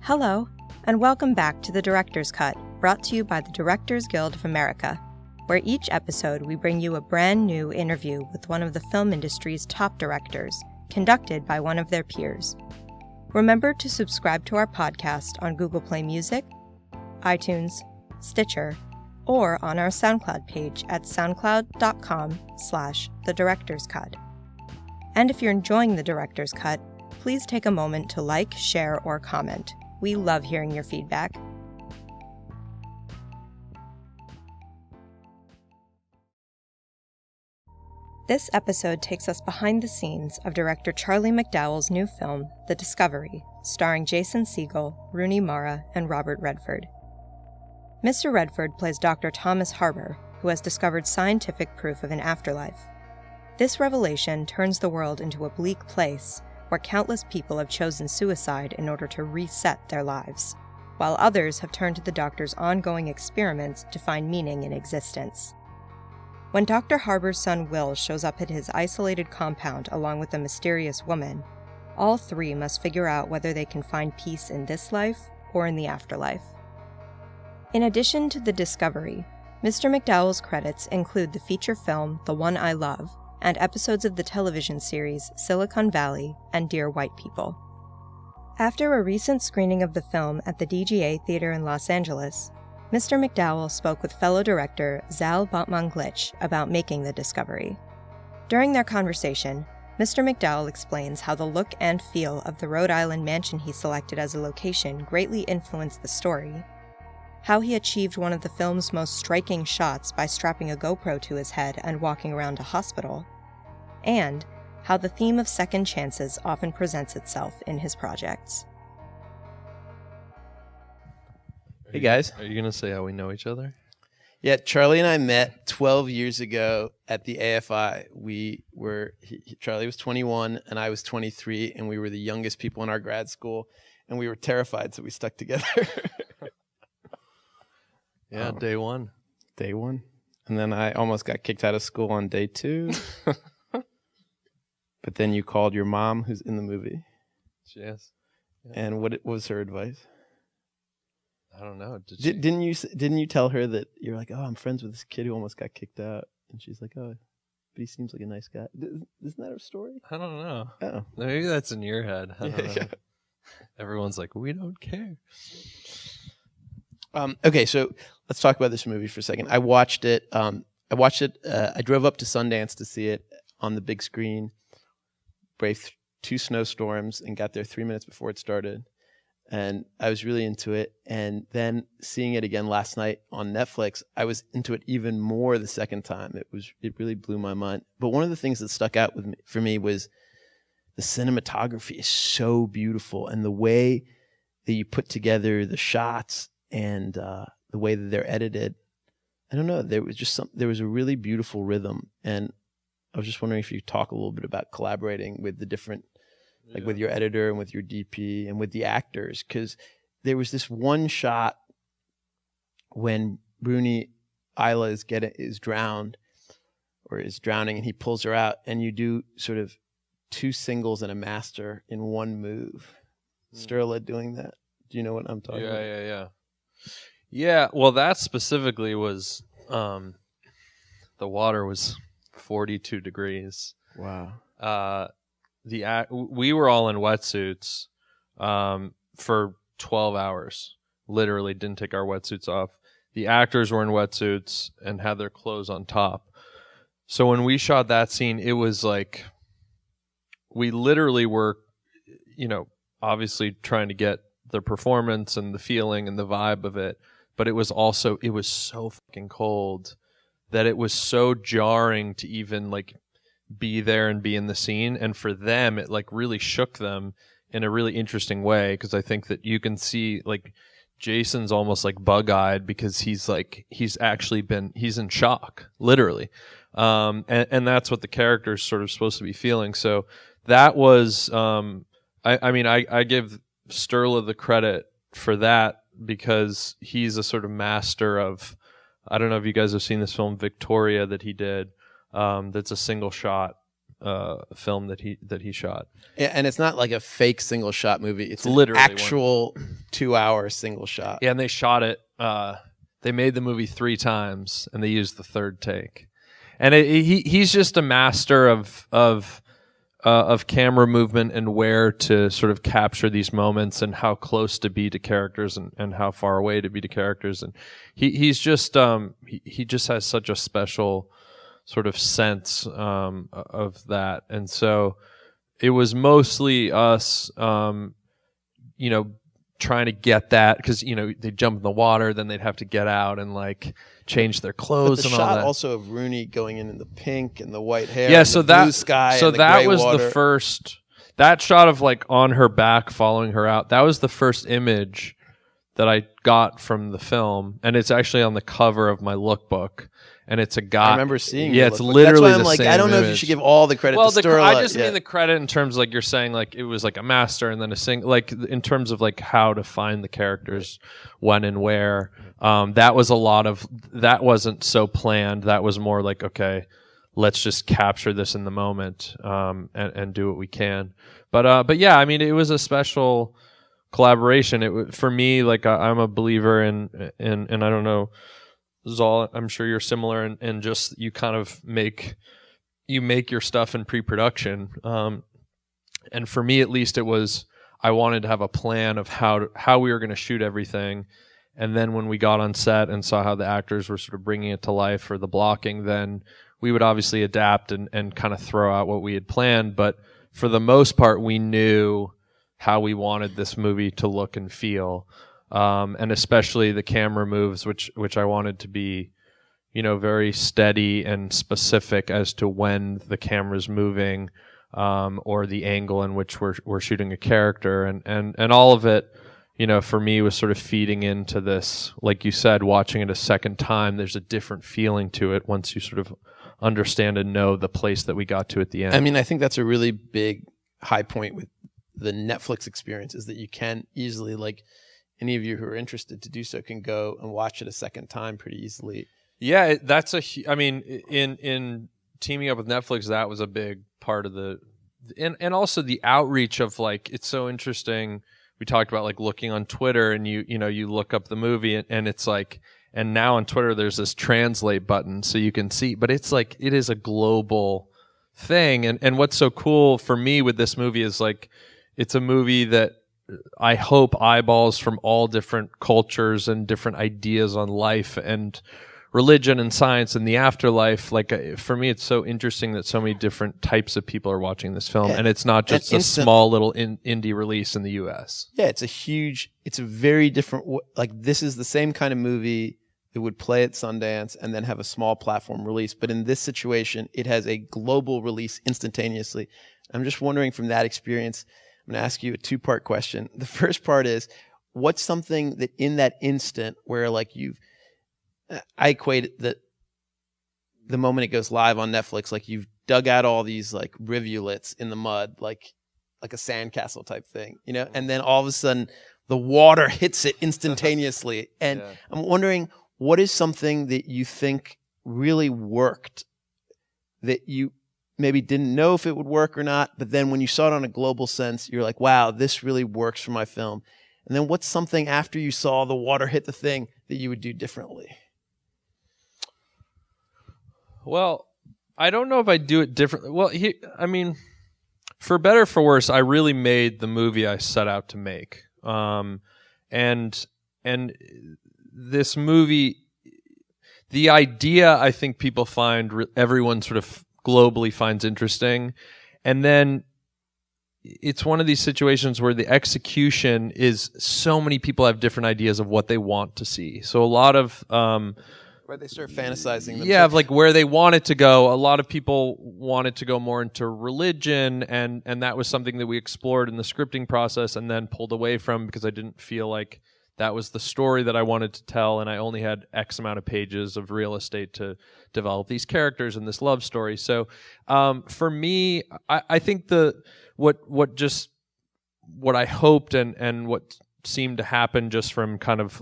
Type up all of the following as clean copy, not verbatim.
Hello, and welcome back to The Director's Cut, brought to you by the Directors Guild of America, where each episode we bring you a brand new interview with one of the film industry's top directors, conducted by one of their peers. Remember to subscribe to our podcast on Google Play Music, iTunes, Stitcher, or on our SoundCloud page at soundcloud.com/thedirectorscut. And if you're enjoying The Director's Cut, please take a moment to like, share, or comment. We love hearing your feedback. This episode takes us behind the scenes of director Charlie McDowell's new film, The Discovery, starring Jason Segel, Rooney Mara, and Robert Redford. Mr. Redford plays Dr. Thomas Harbour, who has discovered scientific proof of an afterlife. This revelation turns the world into a bleak place where countless people have chosen suicide in order to reset their lives, while others have turned to the doctor's ongoing experiments to find meaning in existence. When Dr. Harbour's son Will shows up at his isolated compound along with a mysterious woman, all three must figure out whether they can find peace in this life or in the afterlife. In addition to The Discovery, Mr. McDowell's credits include the feature film The One I Love, and episodes of the television series Silicon Valley and Dear White People. After a recent screening of the film at the DGA Theater in Los Angeles, Mr. McDowell spoke with fellow director Zal Batmanglij about making The Discovery. During their conversation, Mr. McDowell explains how the look and feel of the Rhode Island mansion he selected as a location greatly influenced the story, how he achieved one of the film's most striking shots by strapping a GoPro to his head and walking around a hospital, and how the theme of second chances often presents itself in his projects. Hey guys. Are you going to say how we know each other? Yeah, Charlie and I met 12 years ago at the AFI. Charlie was 21 and I was 23, and we were the youngest people in our grad school, and we were terrified, so we stuck together. Yeah, day one. Day one. And then I almost got kicked out of school on day two. But then you called your mom, who's in the movie. Yes. Yeah. And what was her advice? I don't know. Didn't you tell her that you're like, oh, I'm friends with this kid who almost got kicked out? And she's like, oh, but he seems like a nice guy. Isn't that her story? I don't know. Oh. Maybe that's in your head. I don't know. Yeah. Everyone's like, we don't care. Okay, so let's talk about this movie for a second. I watched it. I drove up to Sundance to see it on the big screen, braved 2 snowstorms, and got there 3 minutes before it started. And I was really into it. And then seeing it again last night on Netflix, I was into it even more the second time. It really blew my mind. But one of the things that stuck out for me was the cinematography is so beautiful, and the way that you put together the shots and the way that they're edited. I don't know. There was a really beautiful rhythm, and I was just wondering if you could talk a little bit about collaborating with the different, with your editor and with your DP and with the actors, because there was this one shot when Rooney Isla is drowned or is drowning, and he pulls her out, and you do sort of 2 singles and a master in one move. Sterla doing that. Do you know what I'm talking about? Yeah, well, that specifically was, the water was 42 degrees. Wow. We were all in wetsuits for 12 hours. Literally didn't take our wetsuits off. The actors were in wetsuits and had their clothes on top. So when we shot that scene, it was like we literally were, obviously trying to get the performance and the feeling and the vibe of it. But it was so fucking cold that it was so jarring to even be there and be in the scene. And for them, it really shook them in a really interesting way, because I think that you can see Jason's almost bug-eyed because he's in shock, literally. And that's what the character's sort of supposed to be feeling. So that was, I give Sterla the credit for that, because he's a sort of master of, I don't know if you guys have seen this film Victoria that he did. That's a single shot film that he shot. Yeah, and it's not like a fake single shot movie. It's literally actual 2-hour single shot. Yeah, and they shot it. They made the movie 3 times, and they used the third take. And he's just a master of camera movement and where to sort of capture these moments and how close to be to characters and how far away to be to characters. And he's just he just has such a special sort of sense of that. And so it was mostly us, trying to get that, because they'd jump in the water, then they'd have to get out and like change their clothes. But the and all shot that. also of Rooney going in the pink and the white hair, Yeah, and so the that blue sky, so and the that gray was water. the first. That shot of like on her back following her out. That was the first image that I got from the film, and it's actually on the cover of my lookbook. And it's a guy. I remember seeing. Yeah, your it's lookbook. literally That's why I'm the like, same I don't know if you image. should give all the credit Well, to Sterling. I just mean the credit in terms of like you're saying like it was like a master and then like in terms of like how to find the characters when and where. That was a lot of that wasn't so planned. That was more like, okay, let's just capture this in the moment and do what we can. But yeah, I mean, it was a special collaboration. For me, like I'm a believer in I don't know. Zal, I'm sure you're similar, and just you kind of make your stuff in pre-production. And for me, at least, it was I wanted to have a plan of how we were going to shoot everything, and then when we got on set and saw how the actors were sort of bringing it to life for the blocking, then we would obviously adapt and kind of throw out what we had planned. But for the most part, we knew how we wanted this movie to look and feel. And especially the camera moves, which I wanted to be, very steady and specific as to when the camera's moving, or the angle in which we're shooting a character, and all of it, for me was sort of feeding into this. Like you said, watching it a second time, there's a different feeling to it once you sort of understand and know the place that we got to at the end. I mean, I think that's a really big high point with the Netflix experience, is that you can easily, like, any of you who are interested to do so can go and watch it a second time pretty easily. Yeah, that's I mean, in teaming up with Netflix, that was a big part of and also the outreach of like, it's so interesting. We talked about like looking on Twitter, and you look up the movie and it's like, and now on Twitter there's this translate button so you can see, but it's like, it is a global thing. And what's so cool for me with this movie is like, it's a movie that I hope eyeballs from all different cultures and different ideas on life and religion and science and the afterlife. Like, for me, it's so interesting that so many different types of people are watching this film, and it's not just a small little indie release in the U.S. Yeah, it's a very different, like, this is the same kind of movie that would play at Sundance and then have a small platform release. But in this situation, it has a global release instantaneously. I'm just wondering, from that experience, I'm going to ask you a 2-part question. The first part is, what's something that in that instant where like I equate that the moment it goes live on Netflix, like you've dug out all these like rivulets in the mud, like a sandcastle type thing, and then all of a sudden the water hits it instantaneously. And yeah. I'm wondering, what is something that you think really worked that you maybe didn't know if it would work or not, but then when you saw it on a global sense, you're like, wow, this really works for my film. And then what's something after you saw the water hit the thing that you would do differently? Well, I don't know if I do it differently. Well, I mean, for better or for worse, I really made the movie I set out to make. And this movie, the idea, I think people find, everyone sort of globally finds interesting, and then it's one of these situations where the execution is, so many people have different ideas of what they want to see. So a lot of right, they start fantasizing themselves. Yeah, of like where they want it to go. A lot of people wanted to go more into religion, and that was something that we explored in the scripting process and then pulled away from because I didn't feel like that was the story that I wanted to tell, and I only had X amount of pages of real estate to develop these characters and this love story. So for me, I think what I hoped and what seemed to happen just from kind of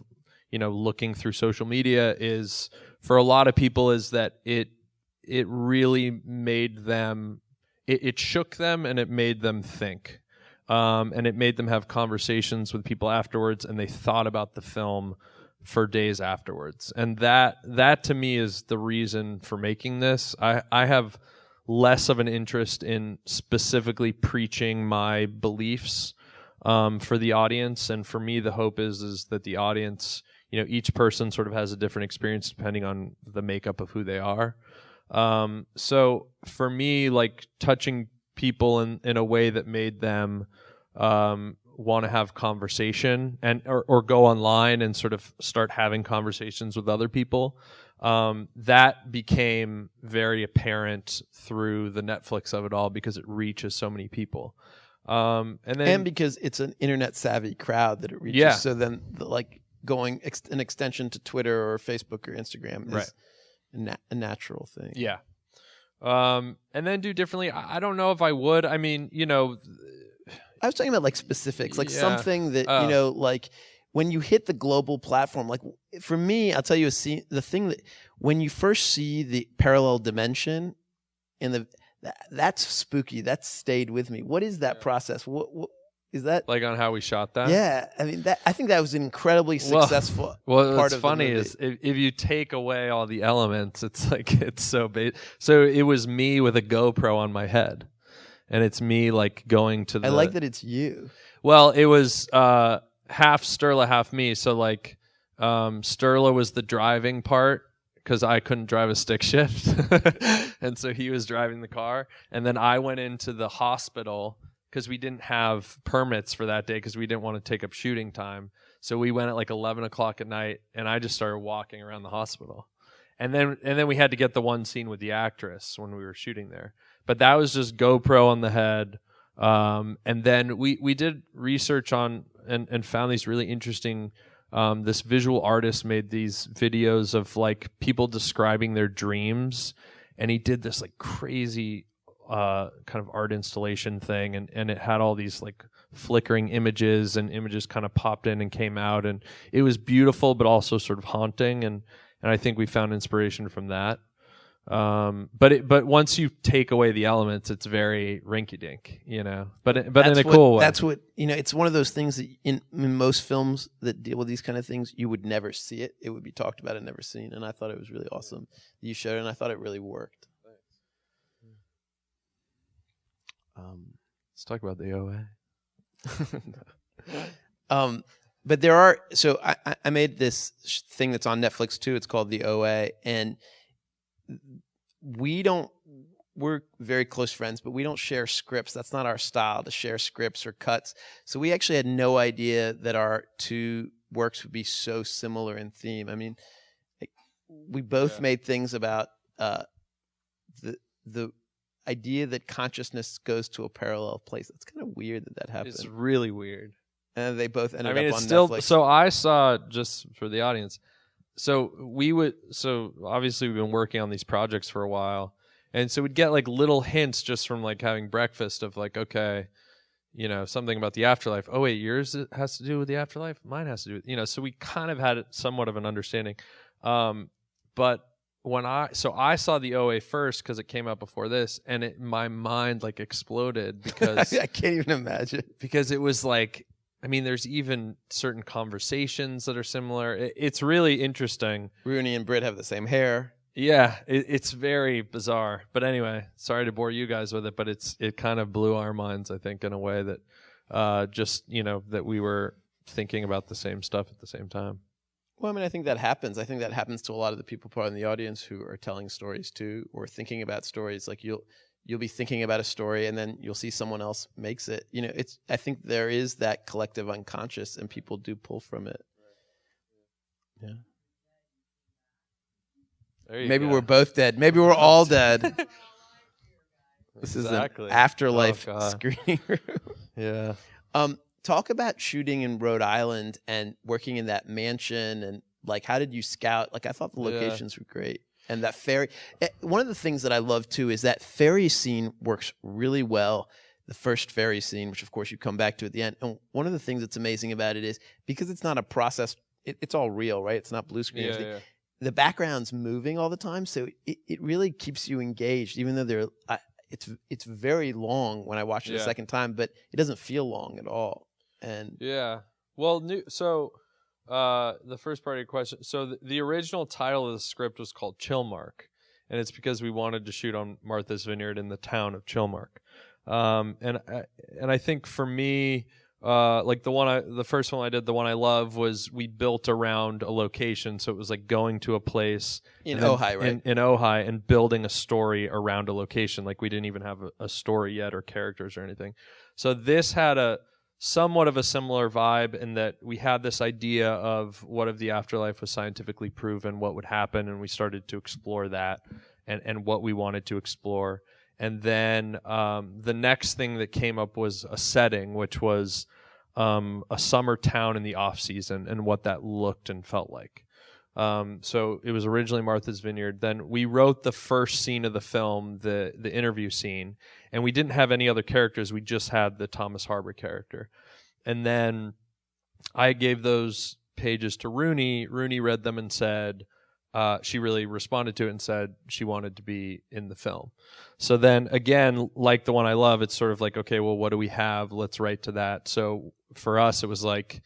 looking through social media is, for a lot of people, is that it really made them, it shook them and it made them think. and it made them have conversations with people afterwards, and they thought about the film for days afterwards. And that to me is the reason for making this. I have less of an interest in specifically preaching my beliefs for the audience. And for me, the hope is that the audience, each person sort of has a different experience depending on the makeup of who they are. So for me, like touching people in a way that made them want to have conversation or go online and sort of start having conversations with other people. That became very apparent through the Netflix of it all because it reaches so many people. And because it's an internet savvy crowd that it reaches. Yeah. So then going an extension to Twitter or Facebook or Instagram is a natural thing. Yeah. And then do differently. I don't know if I would. I mean, I was talking about like specifics, like Yeah. something that, like when you hit the global platform, like for me, I'll tell you the thing that when you first see the parallel dimension that's spooky. That stayed with me. What is that process? What is that? like on how we shot that. Yeah. I mean, I think that was an incredibly successful Well, part what's of funny the movie. is if you take away all the elements, it's like it's so big. So it was me with a GoPro on my head, and it's me like going to the. I like that it's you. Well, it was half Sterla, half me. So like Sterla was the driving part because I couldn't drive a stick shift, and so he was driving the car, and then I went into the hospital because we didn't have permits for that day because we didn't want to take up shooting time. So we went at like 11 o'clock at night, and I just started walking around the hospital. And then we had to get the one scene with the actress when we were shooting there. But that was just GoPro on the head. And then we did research on and found these really interesting. This visual artist made these videos of like people describing their dreams, and he did this like crazy kind of art installation thing, and it had all these like flickering images, and images kind of popped in and came out, and it was beautiful but also sort of haunting, and I think we found inspiration from that. But once you take away the elements, it's very rinky-dink, but in a cool way. That's what, it's one of those things that in most films that deal with these kind of things, you would never see it. It would be talked about and never seen. And I thought it was really awesome that you showed it, and I thought it really worked. Let's talk about the OA. But there are, so I made this thing that's on Netflix too. It's called the OA, and we're very close friends, but we don't share scripts. That's not our style to share scripts or cuts. So we actually had no idea that our two works would be so similar in theme. I mean, we both made things about the idea that consciousness goes to a parallel place. That's kind of weird that happened. It's really weird. And they both ended up on it's still Netflix. So I saw, just for the audience, so obviously we've been working on these projects for a while, and so we'd get like little hints just from like having breakfast of like, okay, something about the afterlife. Oh wait, yours has to do with the afterlife, mine has to do with, so we kind of had somewhat of an understanding. But when I saw the OA first because it came out before this, and my mind like exploded because I can't even imagine, because it was like, I mean, there's even certain conversations that are similar. It's really interesting. Rooney and Britt have the same hair. Yeah, it's very bizarre. But anyway, sorry to bore you guys with it, but it kind of blew our minds, I think, in a way that that we were thinking about the same stuff at the same time. Well, I mean, I think that happens. I think that happens to a lot of the people part in the audience who are telling stories too, or thinking about stories. Like you'll be thinking about a story, and then you'll see someone else makes it. I think there is that collective unconscious, and people do pull from it. Yeah. Maybe we're both dead. Maybe we're all dead. This is an afterlife screening room. Yeah. Talk about shooting in Rhode Island and working in that mansion, and like, how did you scout? Like, I thought the locations were great. And that ferry, one of the things that I love too is that ferry scene works really well. The first ferry scene, which of course you come back to at the end. And one of the things that's amazing about it is because it's not a process, it's all real, right? It's not blue screen. Yeah. The background's moving all the time, so it really keeps you engaged, even though it's very long when I watched it a second time, but it doesn't feel long at all. And well, the first part of your question. So the original title of the script was called Chillmark, and it's because we wanted to shoot on Martha's Vineyard in the town of Chillmark. And I think for me, like the first one I did, the one I love, was we built around a location. So it was like going to a place in Ojai, right? In Ojai, and building a story around a location. Like we didn't even have a story yet or characters or anything. So this had a somewhat of a similar vibe in that we had this idea of what if the afterlife was scientifically proven, what would happen, and we started to explore that and what we wanted to explore. And then the next thing that came up was a setting, which was a summer town in the off season and what that looked and felt like. So it was originally Martha's Vineyard. Then we wrote the first scene of the film, the interview scene, and we didn't have any other characters. We just had the Thomas Harbour character. And then I gave those pages to Rooney. Rooney read them and said, she really responded to it and said she wanted to be in the film. So then again, like the one I love, it's sort of like, okay, well, what do we have? Let's write to that. So for us, it was like,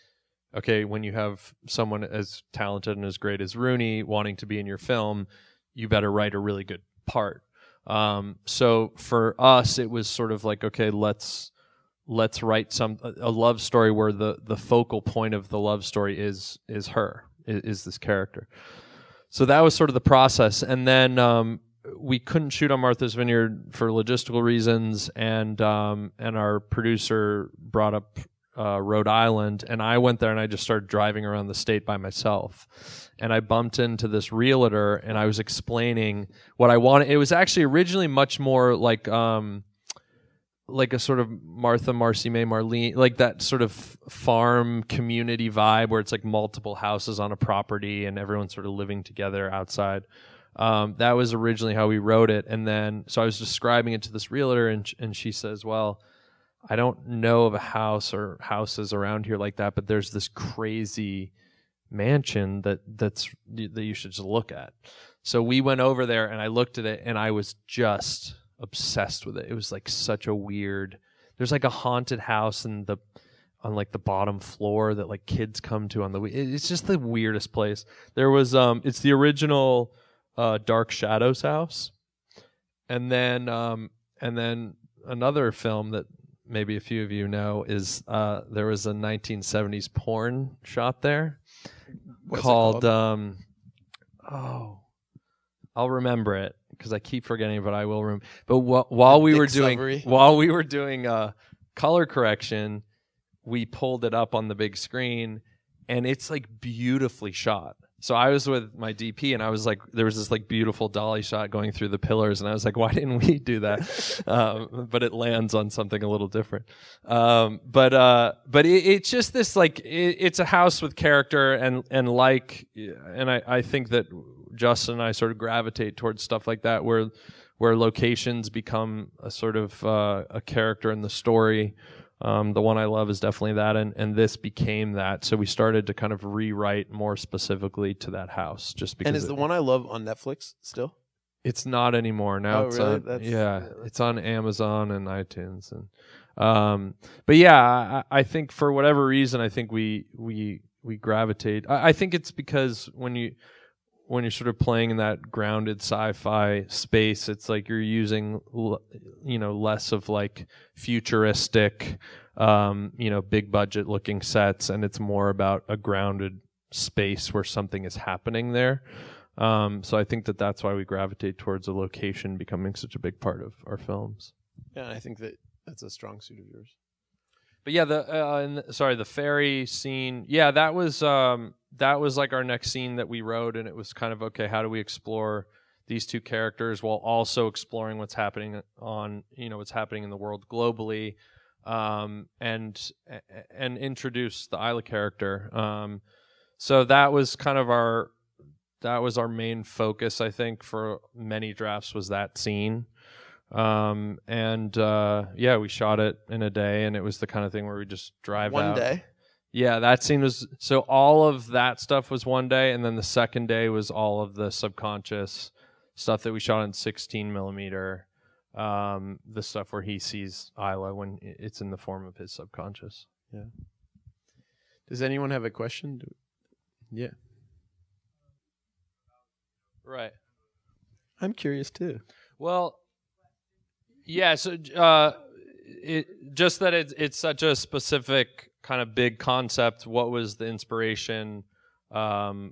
okay, when you have someone as talented and as great as Rooney wanting to be in your film, you better write a really good part. So for us, it was sort of like, okay, let's write a love story where the focal point of the love story is this character. So that was sort of the process. And then we couldn't shoot on Martha's Vineyard for logistical reasons, and our producer brought up Rhode Island, and I went there and I just started driving around the state by myself. And I bumped into this realtor, and I was explaining what I wanted. It was actually originally much more like a sort of Martha, Marcy, May, Marlene, like that sort of farm community vibe where it's like multiple houses on a property and everyone's sort of living together outside. That was originally how we wrote it. And then, so I was describing it to this realtor, and she says, well, I don't know of a house or houses around here like that, but there's this crazy mansion that you should just look at. So we went over there and I looked at it, and I was just obsessed with it. It was like such a weird, there's like a haunted house on like the bottom floor that like kids come to it's just the weirdest place. There was it's the original Dark Shadows house, and then another film that maybe a few of you know is there was a 1970s porn shot there. What's called it called? I'll remember it because I keep forgetting, but I will remember. But while we were doing color correction, we pulled it up on the big screen, and it's like beautifully shot. So I was with my DP, and I was like, there was this like beautiful dolly shot going through the pillars, and I was like, why didn't we do that? But it lands on something a little different. But it's just this like it's a house with character, and I think that Justin and I sort of gravitate towards stuff like that, where locations become a sort of a character in the story. The one I love is definitely that, and this became that. So we started to kind of rewrite more specifically to that house, just because. And is the one I love on Netflix still? It's not anymore. Now it's really? on, it's on Amazon and iTunes, and but yeah, I think for whatever reason, I think we gravitate. I think it's because when you're sort of playing in that grounded sci-fi space, it's like you're using, less of like futuristic, big budget looking sets, and it's more about a grounded space where something is happening there. So I think that's why we gravitate towards a location becoming such a big part of our films. Yeah, I think that's a strong suit of yours. But yeah, the ferry scene. Yeah, that was like our next scene that we wrote, and it was kind of, okay, how do we explore these two characters while also exploring what's happening what's happening in the world globally, and introduce the Isla character. So that was kind of our main focus, I think, for many drafts, was that scene. We shot it in a day, and it was the kind of thing where we just drive out. One day? Yeah, that scene was, so all of that stuff was one day, and then the second day was all of the subconscious stuff that we shot in 16 millimeter. the stuff where he sees Isla when it's in the form of his subconscious. Yeah. Does anyone have a question? Yeah. Right. I'm curious too. Well, yeah. So it's such a specific kind of big concept. What was the inspiration or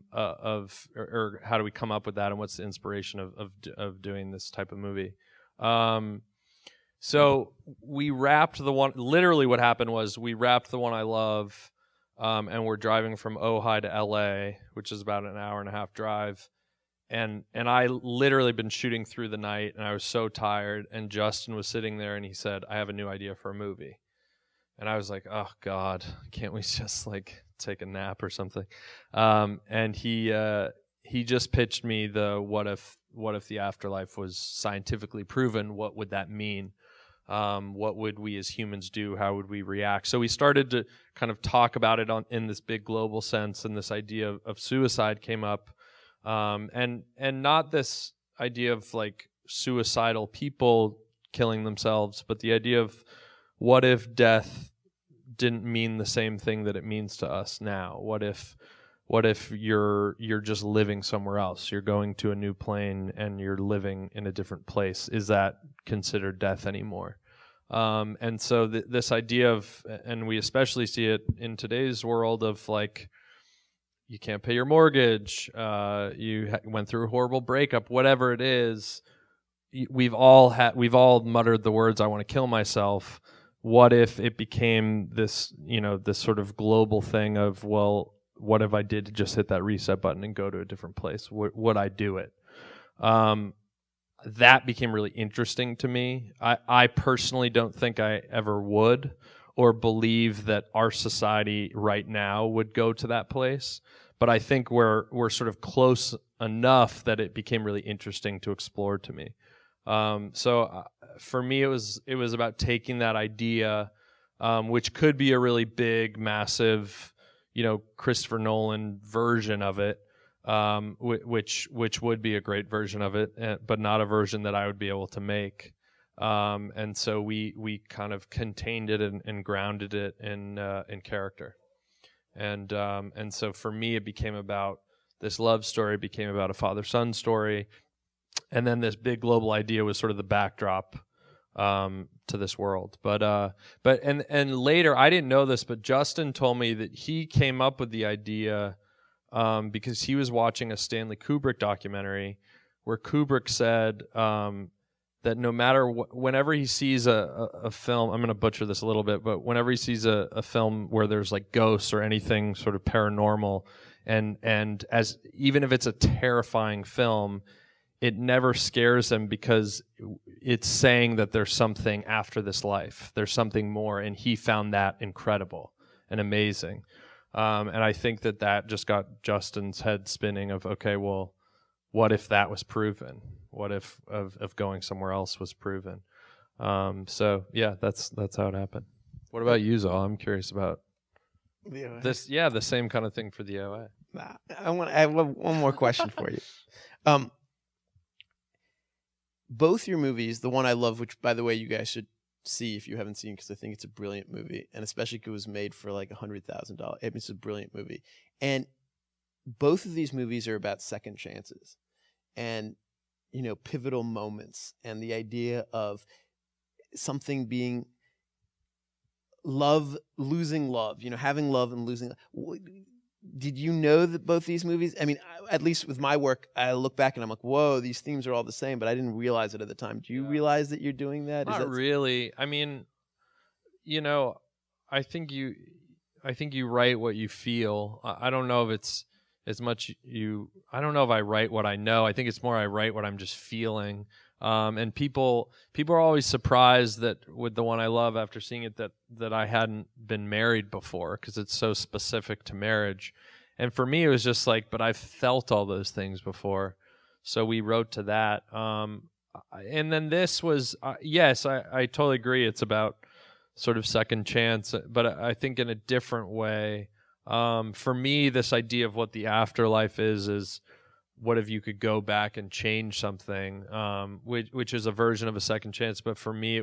how do we come up with that, and what's the inspiration of doing this type of movie? So we wrapped the one. Literally, what happened was we wrapped The One I Love, and we're driving from Ojai to L.A., which is about an hour and a half drive. And I literally been shooting through the night, and I was so tired. And Justin was sitting there, and he said, "I have a new idea for a movie." And I was like, "Oh God, can't we just like take a nap or something?" And he just pitched me the what if the afterlife was scientifically proven? What would that mean? What would we as humans do? How would we react? So we started to kind of talk about it in this big global sense, and this idea of suicide came up. And not this idea of like suicidal people killing themselves, but the idea of what if death didn't mean the same thing that it means to us now? What if you're just living somewhere else? You're going to a new plane and you're living in a different place. Is that considered death anymore? And so this idea of, and we especially see it in today's world of like, you can't pay your mortgage, you went through a horrible breakup, whatever it is, we've all muttered the words, "I want to kill myself." What if it became this, this sort of global thing of, well, what if I did just hit that reset button and go to a different place? Would I do it? That became really interesting to me. I personally don't think I ever would, or believe that our society right now would go to that place. But I think we're sort of close enough that it became really interesting to explore to me. So for me, it was about taking that idea, which could be a really big, massive, Christopher Nolan version of it, which would be a great version of it, but not a version that I would be able to make. And so we kind of contained it and grounded it in character. And so for me, it became about this love story, became about a father-son story. And then this big global idea was sort of the backdrop to this world. But later, I didn't know this, but Justin told me that he came up with the idea because he was watching a Stanley Kubrick documentary where Kubrick said that no matter whenever he sees a film, I'm going to butcher this a little bit, but whenever he sees a film where there's like ghosts or anything sort of paranormal, and as even if it's a terrifying film, it never scares him because it's saying that there's something after this life. There's something more, and he found that incredible and amazing. And I think that just got Justin's head spinning of, okay, well, what if that was proven? What if of going somewhere else was proven? So yeah, that's how it happened. What about you, Zal? I'm curious about this. Yeah, the same kind of thing for the OA. I have one more question for you. Both your movies, The One I Love, which by the way you guys should see if you haven't seen, because I think it's a brilliant movie, and especially because it was made for like $100,000. It's a brilliant movie, and both of these movies are about second chances, and pivotal moments, and the idea of something being losing love, having love and losing love. Did you know that both these movies, I mean, at least with my work, I look back and I'm like, whoa, these themes are all the same, but I didn't realize it at the time. Do you realize that you're doing that? Not really. I mean, I think you write what you feel. I don't know if it's as much I don't know if I write what I know. I think it's more I write what I'm just feeling. And people are always surprised that with The One I Love, after seeing it, that I hadn't been married before, because it's so specific to marriage. And for me, it was just like, but I've felt all those things before. So we wrote to that. And then this was, yes, I totally agree. It's about sort of second chance, but I think in a different way. For me, this idea of what the afterlife is what if you could go back and change something, which is a version of a second chance. But for me,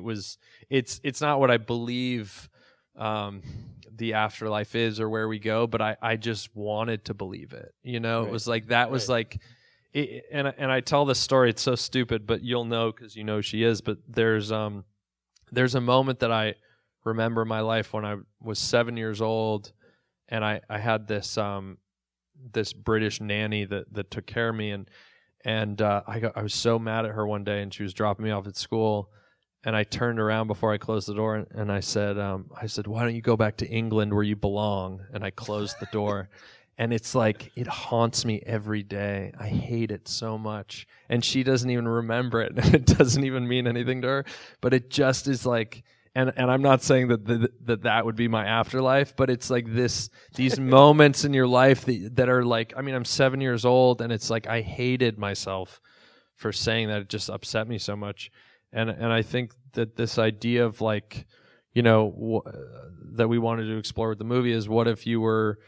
it's not what I believe the afterlife is or where we go, but I just wanted to believe it. It was like that was like, and I tell this story. It's so stupid, but you'll know because you know she is. But there's a moment that I remember in my life when I was 7 years old, and I had this this British nanny that took care of me, and I was so mad at her one day, and she was dropping me off at school, and I turned around before I closed the door, and I said, why don't you go back to England where you belong? And I closed the door. And it's like, it haunts me every day. I hate it so much. And she doesn't even remember it. And it doesn't even mean anything to her. But it just is like, and I'm not saying that would be my afterlife, but it's like these moments in your life that are like, I mean, I'm 7 years old, and it's like I hated myself for saying that. It just upset me so much. And I think that this idea of like, that we wanted to explore with the movie is, what if you were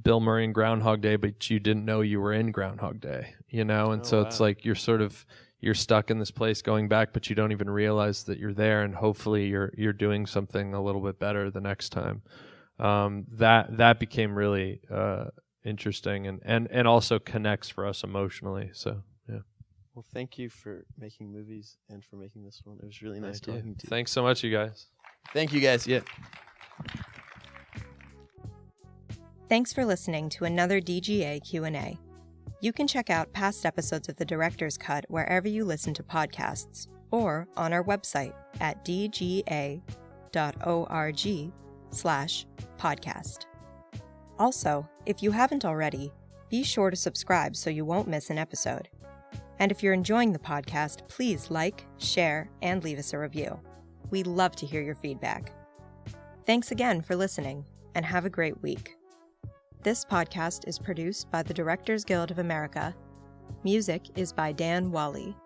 Bill Murray in Groundhog Day, but you didn't know you were in Groundhog Day, It's like you're stuck in this place going back, but you don't even realize that you're there, and hopefully you're doing something a little bit better the next time. That became really interesting and also connects for us emotionally. So yeah. Well, thank you for making movies and for making this one. It was really nice talking to you. Thanks so much, you guys. Thank you, guys. Yeah. Thanks for listening to another DGA Q&A. You can check out past episodes of The Director's Cut wherever you listen to podcasts, or on our website at dga.org/podcast. Also, if you haven't already, be sure to subscribe so you won't miss an episode. And if you're enjoying the podcast, please like, share, and leave us a review. We love to hear your feedback. Thanks again for listening, and have a great week. This podcast is produced by the Directors Guild of America. Music is by Dan Wally.